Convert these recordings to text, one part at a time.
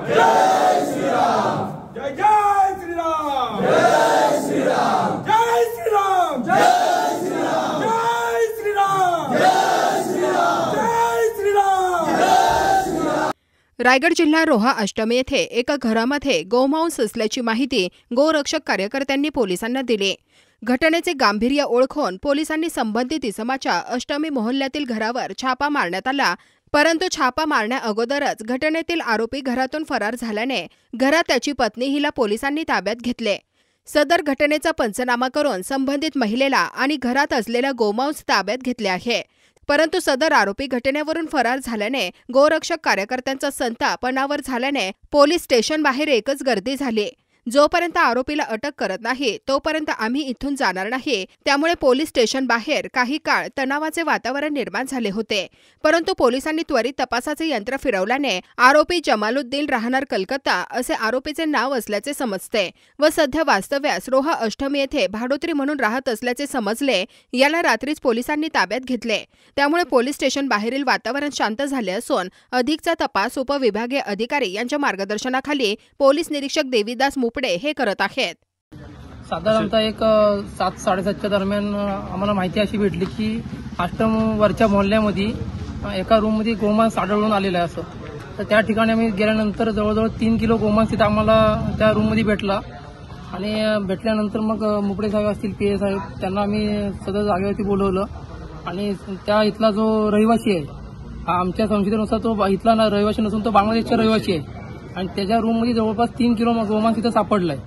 जय श्रीराम, जय जय श्रीराम, जय श्रीराम, जय श्रीराम, जय श्रीराम, जय श्रीराम, जय श्रीराम, जय श्रीराम, जय श्रीराम। रायगड जिल्हा रोहा अष्टमी येथे एका घरामध्ये गोमांस असल्याची माहिती गोरक्षक कार्यकर्त्यांनी पोलिसांना दिली। घटनेचे गांभीर्य ओळखून पोलिसांनी संबंधित इसमाच्या अष्टमी मोहल्ल्यातील घरावर छापा मारण्यात आला, परंतु छापा मारण्या अगोदरच घटनेतील आरोपी घरातून फरार झाल्याने घरात त्याची पत्नी हिला पोलिसांनी ताब्यात घेतले। सदर घटनेचा पंचनामा करून संबंधित महिलेला आणि घरात असलेला गोमांस ताब्यात घेतले आहे, परंतु सदर आरोपी घटनेवरून फरार झाल्याने गोरक्षक कार्यकर्त्यांचा संताप अनावर झाल्याने पोलीस स्टेशन बाहेर एकच गर्दी झाली। जोपर्यंत आरोपीला अटक करत नाही तोपर्यंत आम्ही इथून जाणार नाही, त्यामुळे पोलीस स्टेशन बाहेर काही काळ तणावाचे वातावरण निर्माण झाले होते, परंतु पोलिसांनी त्वरित तपासाचे यंत्र फिरवल्याने आरोपी जमालुद्दीन राहणार कलकत्ता असे आरोपीचे नाव असल्याचे समजते व सध्या वास्तव्यास रोहा अष्टमी येथे भाडोत्री म्हणून राहत असल्याचे समजले। याला रात्रीच पोलिसांनी ताब्यात घेतले, त्यामुळे पोलीस स्टेशन बाहेरील वातावरण शांत झाले असून अधिकचा तपास उपविभागीय अधिकारी यांच्या मार्गदर्शनाखाली पोलीस निरीक्षक देवीदास हे करत आहेत। साधारणतः एक 7-7:30च्या दरम्यान आम्हाला माहिती अशी भेटली की आष्टमवरच्या मोहल्ल्यामध्ये एका रूममध्ये गोमांस आढळून आलेलं आहे असं। तर त्या ठिकाणी आम्ही गेल्यानंतर जवळजवळ 3 किलो गोमांस तिथं आम्हाला त्या रूममध्ये भेटला आणि भेटल्यानंतर मग मुपडे साहेब असतील, PA साहेब, त्यांना आम्ही सदर जागेवरती बोलवलं आणि त्या इथला जो रहिवासी आहे, हा आमच्या संशयानुसार तो इथला रहिवासी नसून तो बांगलादेशचा रहिवासी आहे आणि त्याच्या रूममध्ये जवळपास 3 किलो गोमांस तिथं सापडलाय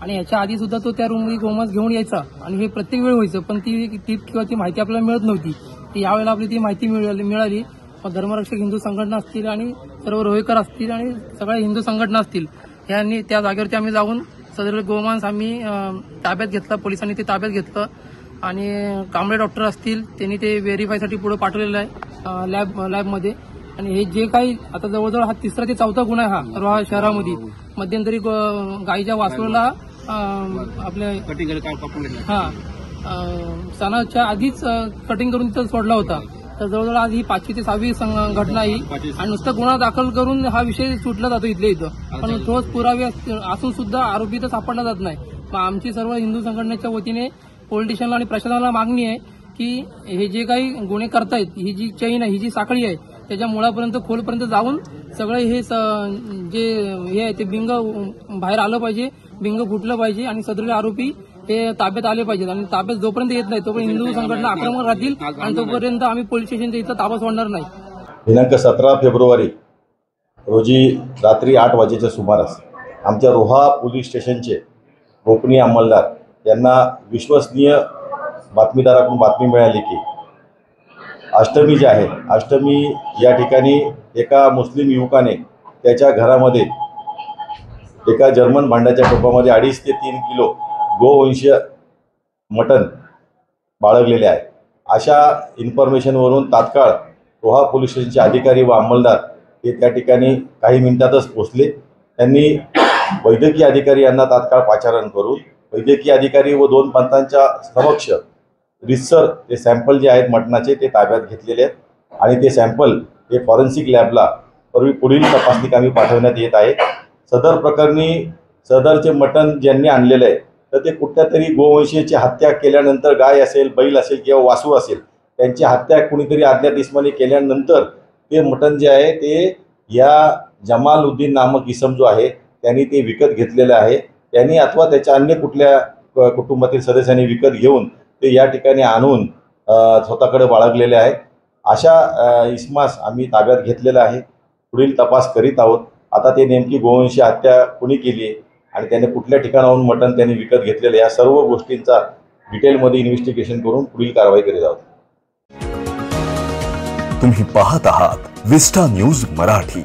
आणि याच्या आधी सुद्धा तो त्या रूममध्ये गोमांस घेऊन यायचा आणि हे प्रत्येक वेळ व्हायचं, पण ती टीप किंवा ती माहिती आपल्याला मिळत नव्हती। ती यावेळेला आपली ती माहिती मिळाली। धर्मरक्षक हिंदू संघटना असतील आणि सर्व रोहेकर असतील आणि सगळ्या हिंदू संघटना असतील, यांनी त्या जागेवरती आम्ही जाऊन सदर गोमांस आम्ही ताब्यात घेतला, पोलिसांनी ते ताब्यात घेतलं आणि कांबळे डॉक्टर असतील त्यांनी ते व्हेरीफायसाठी पुढे पाठवलेलं आहे लॅबमध्ये। आणि हे जे काही आता जवळजवळ हा 3रा ते 4था गुन्हा आहे हा रोहा शहरामध्ये। मध्यंतरी गाईच्या वासरूला आपल्या सणाच्या आधीच कटिंग करून तिथं सोडला होता। तर जवळजवळ आज ही 5वी ते 6वी घटना ही आणि नुसतं गुन्हा दाखल करून हा विषय सुटला जातो इथल्या इथं, पण ठोस पुरावे असून सुद्धा आरोपी तर सापडला जात नाही। आमची सर्व हिंदू संघटनेच्या वतीने पोलीस स्टेशनला आणि प्रशासनाला मागणी आहे की हे जे काही गुन्हे करतायत, ही जी चैन आहे, ही जी साखळी आहे, त्याच्या मुळापर्यंत खोलपर्यंत जाऊन सगळे हे जे हे आहे ते बिंग बाहेर आलं पाहिजे, बिंग फुटलं पाहिजे आणि सदरील आरोपी हे ताब्यात आले पाहिजेत आणि ताब्यात जोपर्यंत येत नाही तोपर्यंत हिंदू संघटना आक्रमक राहतील आणि तोपर्यंत आम्ही पोलीस स्टेशनच्या इथं ताबा सोडणार नाही। दिनांक 17 फेब्रुवारी रोजी रात्री 8 वाजेच्या सुमारास आमच्या रोहा पोलीस स्टेशनचे गोपनीय अंमलदार यांना विश्वसनीय बातमीदाराकडून बातमी मिळाली की अष्टमी जे आहे, अष्टमी या ठिकाणी एका मुस्लिम युवकाने त्याच्या घरामध्ये एका जर्मन भांड्याच्या टोपामध्ये 2.5 ते 3 किलो गोवंशीय मटण बाळगलेले आहे। अशा इन्फॉर्मेशनवरून तात्काळ रोहा पोलीस स्टेशनचे अधिकारी व अंमलदार हे त्या ठिकाणी काही मिनिटातच पोहोचले। त्यांनी वैद्यकीय अधिकारी यांना तात्काळ पाचारण करून वैद्यकीय अधिकारी व 2 पंथांच्या समक्ष रितसर ते सॅम्पल जे आहेत मटणाचे ते ताब्यात घेतलेले आहेत आणि ते सॅम्पल हे फॉरेन्सिक लॅबला पुढील तपासणी कामी पाठवण्यात येत आहे। सदर प्रकरणी सदरचे मटण ज्यांनी आणलेले आहे तर ते कुठल्या तरी गोवंशीची हत्या केल्यानंतर, गाय असेल, बैल असेल किंवा वासरू असेल, त्यांची हत्या कुणीतरी अज्ञात इसमाने केल्यानंतर ते मटण जे आहे ते या जमालुद्दीन नामक इसम जो आहे त्यांनी ते विकत घेतलेले आहे। त्यांनी अथवा त्याच्या अन्य कुठल्या कुटुंबातील सदस्यांनी विकत घेऊन ते या ठिकाणी आणून स्वतःकडे बाळगलेले आहे। अशा इसमास आम्ही ताब्यात घेतलेला आहे, पुढील तपास करीत आहोत। आता ते नेमकी गोवंशी हत्या कोणी केली आहे आणि त्याने कुठल्या ठिकाणाहून मटण त्यांनी विकत घेतलेलं या सर्व गोष्टींचा डिटेलमध्ये इन्व्हेस्टिगेशन करून पुढील कारवाई करीत आहोत। तुम्ही पाहत आहात विस्टा न्यूज मराठी।